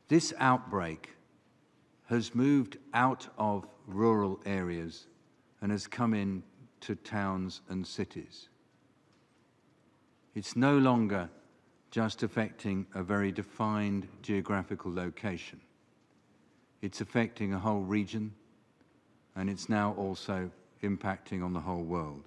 This outbreak has moved out of rural areas and has come into towns and cities. It's no longer just affecting a very defined geographical location. It's affecting a whole region, and it's now also impacting on the whole world.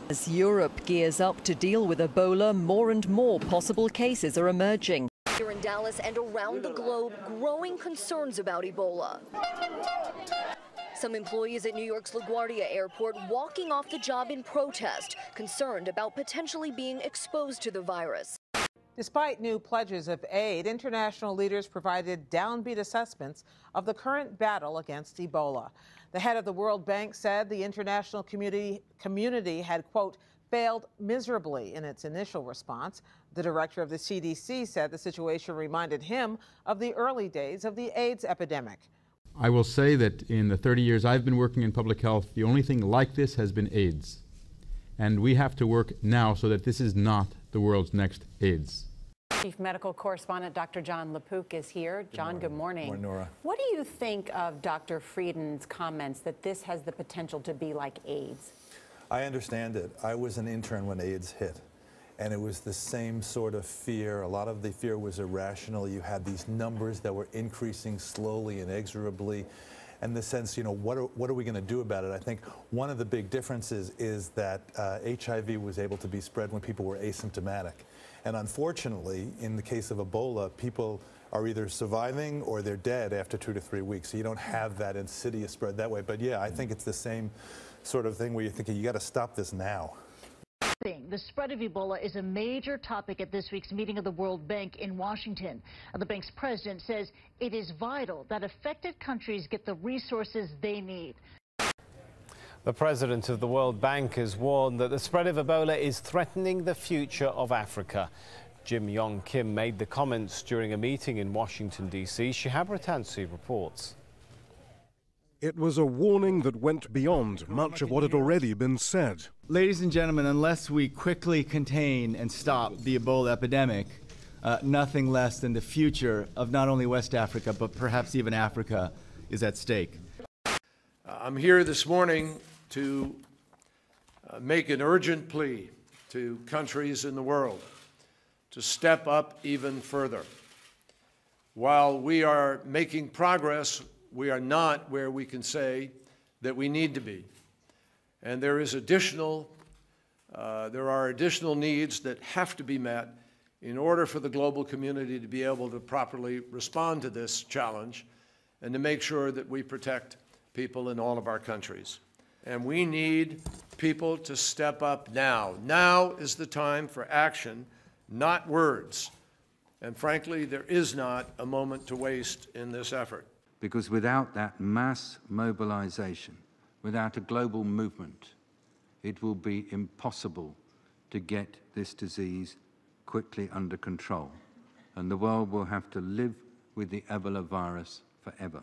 As Europe gears up to deal with Ebola, more and more possible cases are emerging. Here in Dallas and around the globe, growing concerns about Ebola. Some employees at New York's LaGuardia Airport walking off the job in protest, concerned about potentially being exposed to the virus. Despite new pledges of aid, international leaders provided downbeat assessments of the current battle against Ebola. The head of the World Bank said the international community had, quote, failed miserably in its initial response. The director of the CDC said the situation reminded him of the early days of the AIDS epidemic. I will say that in the 30 years I've been working in public health, the only thing like this has been AIDS. And we have to work now so that this is not the world's next AIDS. Chief Medical Correspondent Dr. John LaPook is here. John, good morning. Good morning, Nora. What do you think of Dr. Frieden's comments that this has the potential to be like AIDS? I understand it. I was an intern when AIDS hit, and it was the same sort of fear. A lot of the fear was irrational. You had these numbers that were increasing slowly, inexorably, and the sense, you know, what are we going to do about it? I think one of the big differences is that HIV was able to be spread when people were asymptomatic. And unfortunately, in the case of Ebola, people are either surviving or they're dead after 2 to 3 weeks. So you don't have that insidious spread that way. But yeah, I think it's the same sort of thing where you're thinking, you got to stop this now. The spread of Ebola is a major topic at this week's meeting of the World Bank in Washington. The bank's president says it is vital that affected countries get the resources they need. The president of the World Bank has warned that the spread of Ebola is threatening the future of Africa. Jim Yong Kim made the comments during a meeting in Washington, D.C. Shihab Ratansi reports. It was a warning that went beyond much of what had already been said. Ladies and gentlemen, unless we quickly contain and stop the Ebola epidemic, nothing less than the future of not only West Africa, but perhaps even Africa is at stake. I'm here this morning to make an urgent plea to countries in the world to step up even further. While we are making progress, we are not where we can say that we need to be. And there are additional needs that have to be met in order for the global community to be able to properly respond to this challenge and to make sure that we protect people in all of our countries. And we need people to step up now. Now is the time for action, not words. And frankly, there is not a moment to waste in this effort. Because without that mass mobilization, without a global movement, it will be impossible to get this disease quickly under control. And the world will have to live with the Ebola virus forever.